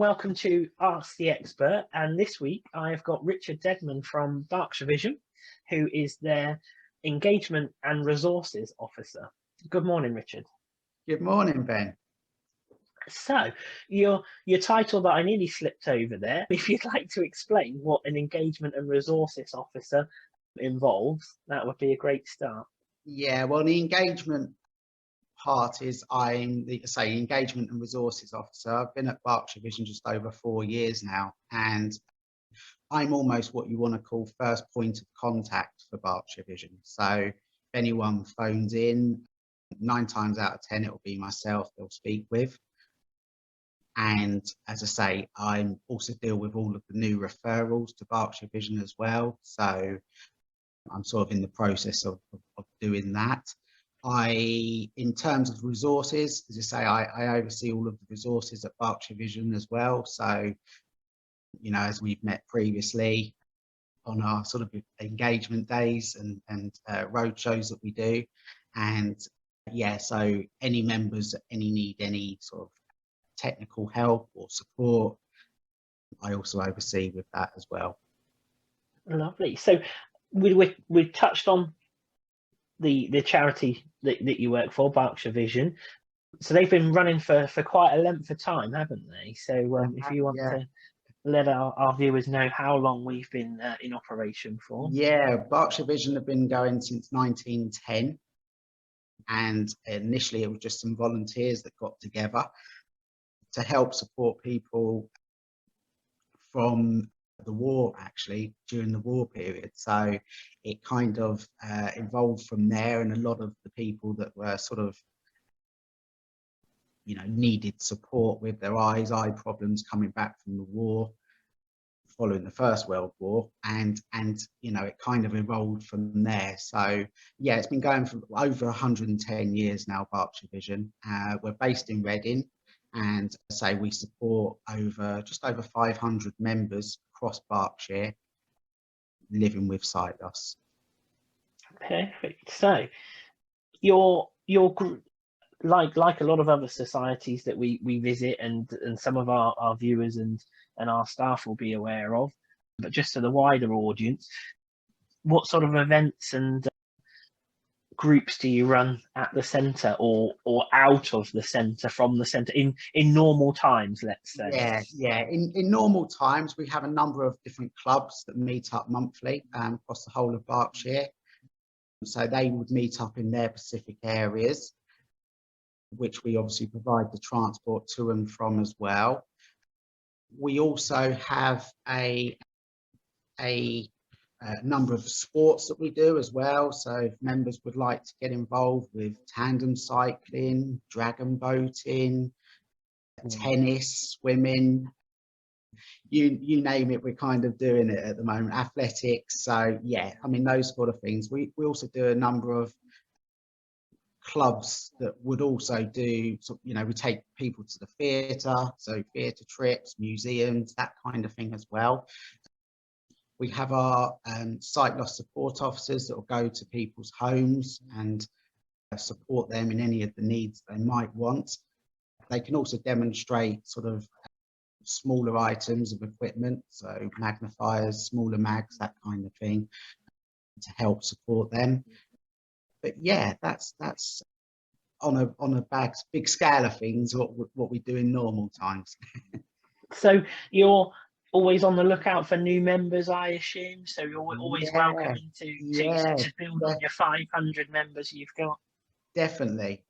welcome to Ask the Expert. And this week I've got Richard Deadman from Berkshire Vision, who is their Engagement and Resources Officer. Good morning, Richard. Good morning, Ben. So your title that I nearly slipped over there, if you'd like to explain what an Engagement and Resources Officer involves, that would be a great start. Yeah, well, the engagement part is I'm the Engagement and Resources Officer. I've been at Berkshire Vision just over 4 years now, and I'm almost what you want to call first point of contact for Berkshire Vision. So if anyone phones in, 9 times out of 10 it will be myself they'll speak with. And as I say, I also deal with all of the new referrals to Berkshire Vision as well. So I'm sort of in the process of doing that. In terms of resources, as I say, I oversee all of the resources at Berkshire Vision as well. So, you know, as we've met previously on our sort of engagement days and road shows that we do. And yeah, so any members that need any sort of technical help or support, I also oversee with that as well. Lovely. So we touched on the charity that you work for, Berkshire Vision. So they've been running for quite a length of time, haven't they? So if you want to let our viewers know how long we've been in operation for. Yeah, Berkshire Vision have been going since 1910. And initially it was just some volunteers that got together to help support people from the war, actually, during the war period. So it kind of evolved from there, and a lot of the people that were sort of, you know, needed support with their eye problems coming back from the war, following the First World War, and you know, it kind of evolved from there. So yeah, it's been going for over 110 years now, Berkshire Vision. We're based in Reading, and say we support just over 500 members across Berkshire living with sight loss. Perfect. So your group, like a lot of other societies that we visit, and some of our viewers and our staff will be aware of, but just to the wider audience, what sort of events and groups do you run at the centre or out of the centre, from the centre, in normal times, let's say? Yeah. In normal times, we have a number of different clubs that meet up monthly across the whole of Berkshire. So they would meet up in their specific areas, which we obviously provide the transport to and from as well. We also have a number of sports that we do as well. So if members would like to get involved with tandem cycling, dragon boating, tennis, swimming, you name it, we're kind of doing it at the moment. Athletics. So yeah, I mean, those sort of things. We also do a number of clubs that would also do, you know, we take people to the theatre, so theatre trips, museums, that kind of thing as well. We have our sight loss support officers that will go to people's homes and support them in any of the needs they might want. They can also demonstrate sort of smaller items of equipment, so magnifiers, smaller mags, that kind of thing, to help support them. But yeah, that's on a big scale of things what we do in normal times. So you're always on the lookout for new members, I assume. So you're always welcome to build on your 500 members you've got. Definitely.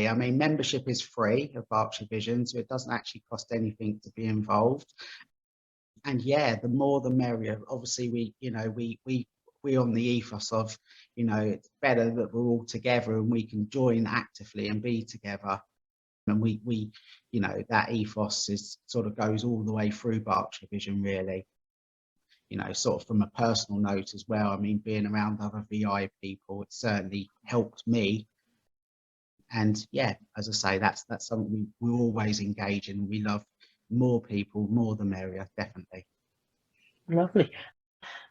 I mean, membership is free of Berkshire Vision, so it doesn't actually cost anything to be involved. And yeah, the more the merrier. Obviously, we're on the ethos of, you know, it's better that we're all together and we can join actively and be together. And we you know, that ethos sort of goes all the way through Berkshire Vision, really. You know, sort of from a personal note as well. I mean, being around other VI people, it certainly helped me. And yeah, as I say, that's something we always engage in. We love more people, more the merrier, definitely. Lovely.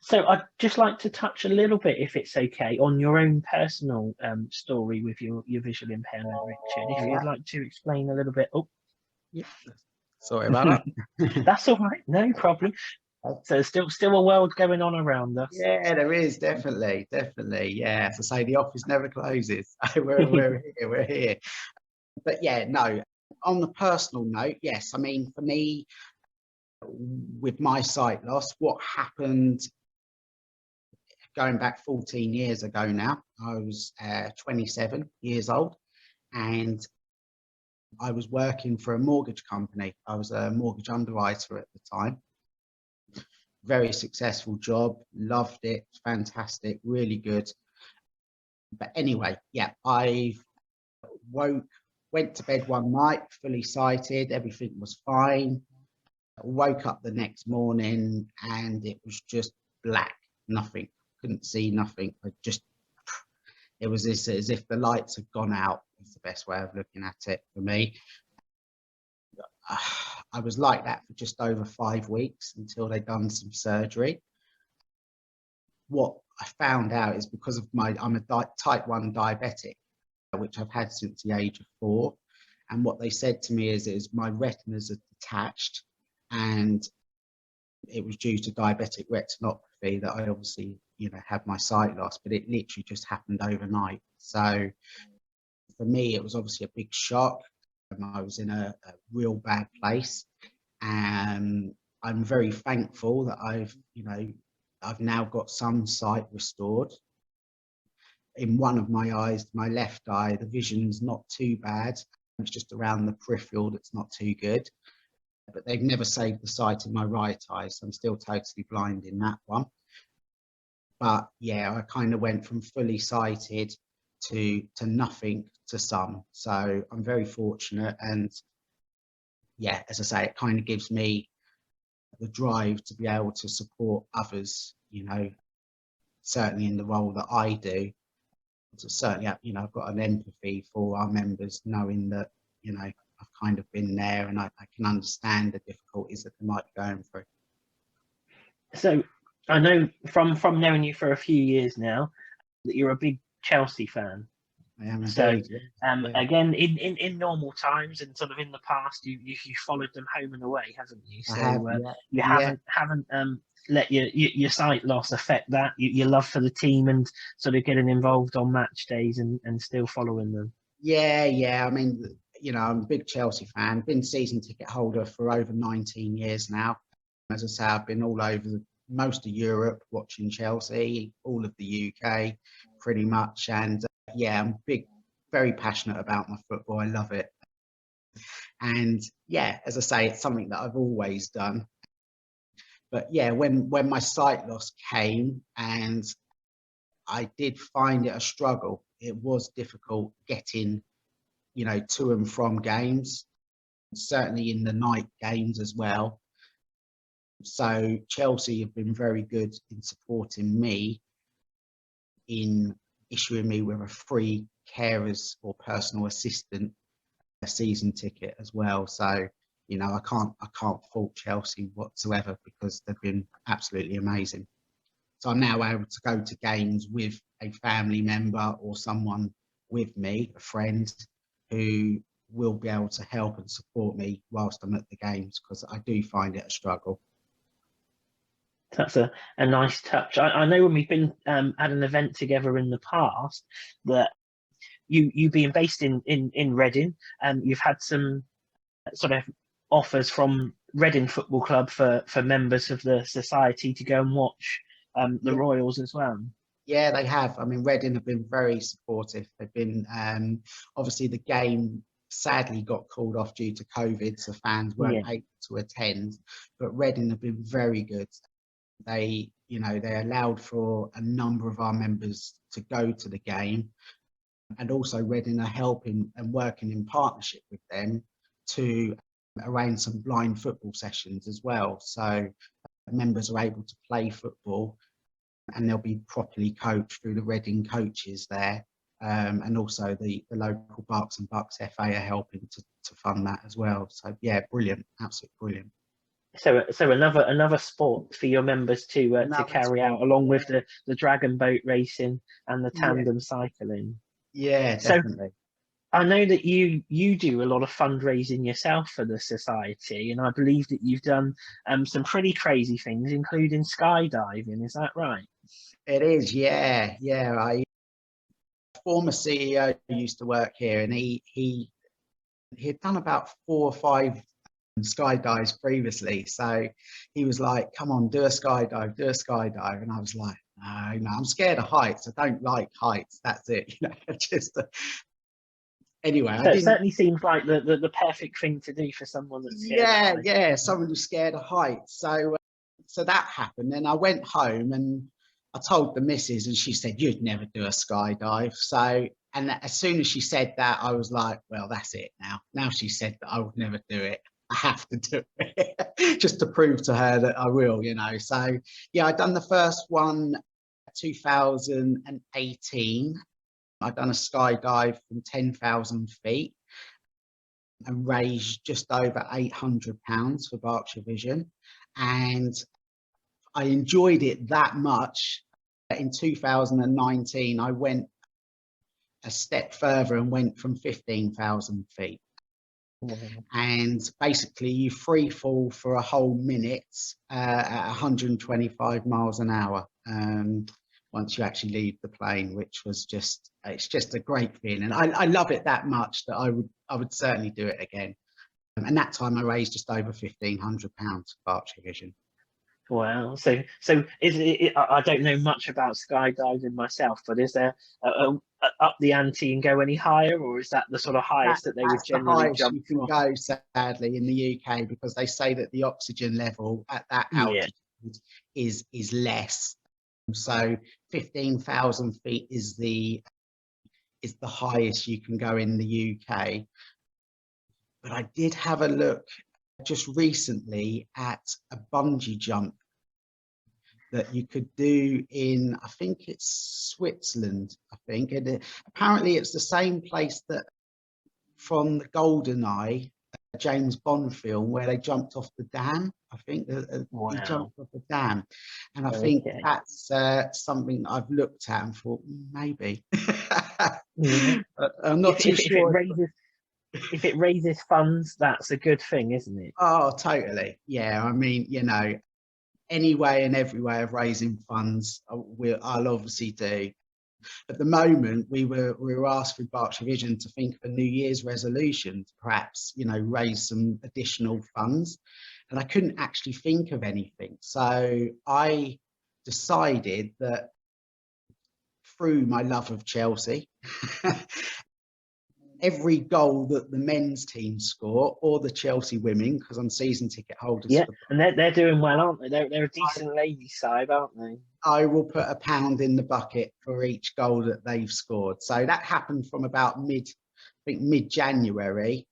So I'd just like to touch a little bit, if it's okay, on your own personal story with your visual impairment, Richard. If you'd like to explain a little bit. Oh, yeah, Sorry about that. That's all right, no problem. So still a world going on around us. Yeah, there is definitely. Yeah, as I say, the office never closes. We're here. But yeah, no. On the personal note, yes. I mean, for me, with my sight loss, what happened going back 14 years ago now, I was 27 years old, and I was working for a mortgage company. I was a mortgage underwriter at the time. Very successful job, loved it, fantastic, really good. But anyway, yeah, I went to bed one night, fully sighted, everything was fine. Woke up the next morning and it was just black, nothing, couldn't see nothing. It was as if the lights had gone out, is the best way of looking at it for me. I was like that for just over 5 weeks until they'd done some surgery. What I found out is because of I'm a type 1 diabetic, which I've had since the age of 4. And what they said to me is my retinas are detached, and it was due to diabetic retinopathy that I obviously, had my sight loss, but it literally just happened overnight. So for me, it was obviously a big shock. I was in a real bad place, and I'm very thankful that I've now got some sight restored. In one of my eyes, my left eye, the vision's not too bad. It's just around the peripheral that's not too good. But they've never saved the sight in my right eye, so I'm still totally blind in that one. But yeah, I kind of went from fully sighted to nothing to some. So I'm very fortunate, and yeah, as I say, it kind of gives me the drive to be able to support others, certainly in the role that I do. So certainly, I've got an empathy for our members, knowing that, I've kind of been there, and I can understand the difficulties that they might be going through. So I know from knowing you for a few years now that you're a big Chelsea fan. I am indeed. So yeah. again, in normal times and sort of in the past, you followed them home and away, haven't you? So I have, you haven't let your sight loss affect that, your love for the team, and sort of getting involved on match days and still following them. Yeah. I mean, I'm a big Chelsea fan. Been season ticket holder for over 19 years now. As I say, I've been all over most of Europe watching Chelsea, all of the UK, pretty much. And yeah, I'm very passionate about my football. I love it. And yeah, as I say, it's something that I've always done. But yeah, when my sight loss came, and I did find it a struggle. It was difficult getting, to and from games, certainly in the night games as well. So Chelsea have been very good in supporting me in issuing me with a free carers or personal assistant season ticket as well. So, I can't fault Chelsea whatsoever, because they've been absolutely amazing. So I'm now able to go to games with a family member or someone with me, a friend, who will be able to help and support me whilst I'm at the games, because I do find it a struggle. That's a nice touch. I know when we've been at an event together in the past, that you being based in Reading, you've had some sort of offers from Reading Football Club for members of the society to go and watch the Royals as well. Yeah, they have. I mean, Reading have been very supportive. They've been obviously the game sadly got called off due to COVID, so fans weren't able to attend. But Reading have been very good. They allowed for a number of our members to go to the game, and also Reading are helping and working in partnership with them to arrange some blind football sessions as well. So members are able to play football, and they'll be properly coached through the Reading coaches there. And also the local Berks and Bucks FA are helping to fund that as well. So yeah, brilliant, absolutely brilliant. So another sport for your members to carry out, along with the dragon boat racing and the tandem cycling. Yeah, definitely. I know that you do a lot of fundraising yourself for the society, and I believe that you've done some pretty crazy things, including skydiving. Is that right? It is, yeah, yeah. I former CEO used to work here, and he'd done about 4 or 5 skydives previously. So he was like, "Come on, do a skydive, do a skydive," and I was like, "No, no, I'm scared of heights. I don't like heights. That's it." Just anyway, I So it didn't. certainly seems like the perfect thing to do for someone that's scared of Yeah, heights. yeah, someone who's scared of heights. So that happened. Then I went home and I told the missus, and she said, "You'd never do a skydive." So, and as soon as she said that, I was like, "Well, that's it now. Now she said that I would never do it. I have to do it just to prove to her that I will, you know." So, yeah, I done the first one 2018. I've done a skydive from 10,000 feet and raised just over £800 for Berkshire Vision. And I enjoyed it that much. In 2019, I went a step further and went from 15,000 feet. Wow. And basically, you free fall for a whole minute at 125 miles an hour. Once you actually leave the plane, which was it's just a great feeling. I love it that much that I would certainly do it again. And that time I raised just over £1,500 for Berkshire Vision. Wow. So is it, I don't know much about skydiving myself, but is there up the ante and go any higher, or is that the sort of highest that they would That's the generally highest jump you can from? go, sadly, in the UK, because they say that the oxygen level at that Yeah. altitude is less. So 15,000 feet is the highest you can go in the UK. But I did have a look just recently at a bungee jump that you could do in, I think it's Switzerland, I think. And apparently it's the same place that from the GoldenEye James Bond film where they jumped off the dam. I think he Wow. jumped off the dam, and I think Okay. that's something I've looked at and thought maybe. Yeah. I'm not too sure. If it raises funds, that's a good thing, isn't it? Oh, totally. Yeah, I mean, any way and every way of raising funds, I'll obviously do. At the moment, we were asked with Berkshire Vision to think of a New Year's resolution to perhaps, raise some additional funds, and I couldn't actually think of anything. So I decided that through my love of Chelsea, every goal that the men's team score or the Chelsea women, because I'm season ticket holders Yeah, for, and they're doing well, aren't they? They're a decent ladies' side, aren't they? I will put £1 in the bucket for each goal that they've scored. So that happened from about mid-January,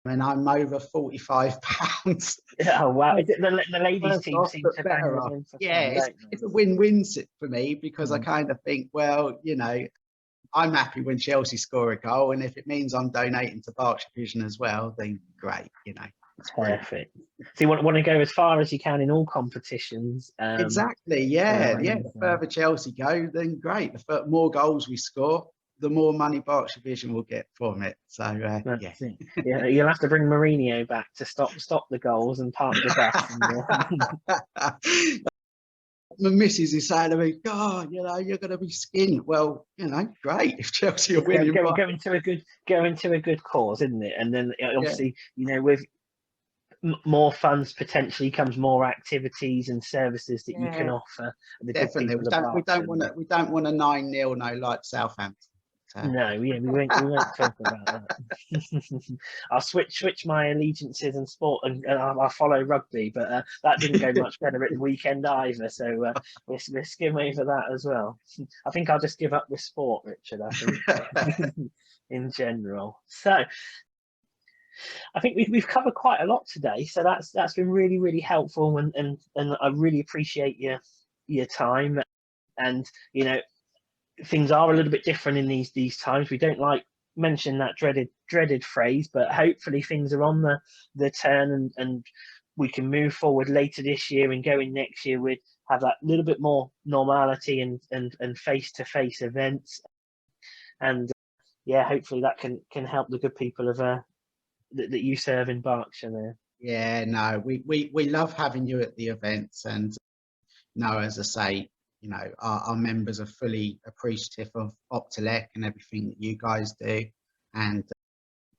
and I'm over £45. Oh wow! Is it the ladies' Worse team off, seem but to bang better them off. in for Yeah, fun, don't it's a win-win for me, because I they? kind of think, well, I'm happy when Chelsea score a goal, and if it means I'm donating to Berkshire Vision as well, then great. It's brilliant. Perfect. So you want to go as far as you can in all competitions. Exactly. Yeah, yeah. And, The further Chelsea go, then great. The more goals we score, the more money Berkshire Vision will get from it. So yeah. that's it. Yeah, you'll have to bring Mourinho back to stop the goals and park the bus. My missus is saying to me, "God, you're going to be skinned." Well, great if Chelsea are winning. Go into a good cause, isn't it? And then Yeah, obviously, with more funds potentially comes more activities and services that you can yeah, offer the good definitely. people We of don't we don't Berkshire. want to we don't want a 9-0 no like Southampton. So. No, yeah, we won't talk about that. I'll switch my allegiances and sport, and I'll follow rugby, but that didn't go much better at the weekend either. So we'll skim over that as well. I think I'll just give up with sport, Richard. I think in general. So I think we've covered quite a lot today. So that's been really really helpful, and I really appreciate your time. And things are a little bit different in these times. We don't like mention that dreaded phrase, but hopefully things are on the turn, and we can move forward later this year and going next year with have that little bit more normality and face-to-face events. And yeah, hopefully that can help the good people of that you serve in Berkshire there. Yeah, no, we love having you at the events, and no, as I say, you know, our members are fully appreciative of Optilec and everything that you guys do. And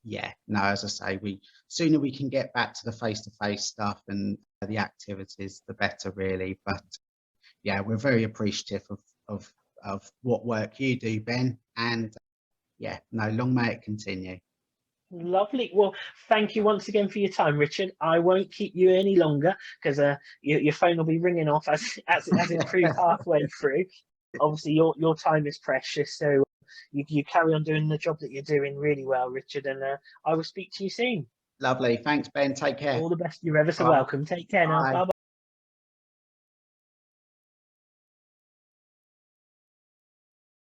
yeah, no, as I say, sooner we can get back to the face-to-face stuff and the activities, the better, really. But yeah, we're very appreciative of what work you do, Ben. And yeah, no, long may it continue. Lovely. Well, thank you once again for your time, Richard. I won't keep you any longer because your phone will be ringing off as it's proved halfway through. Obviously, your time is precious, so you carry on doing the job that you're doing really well, Richard. And I will speak to you soon. Lovely. Thanks, Ben. Take care. All the best. You're ever so Bye. welcome. Take care now. Bye. Bye.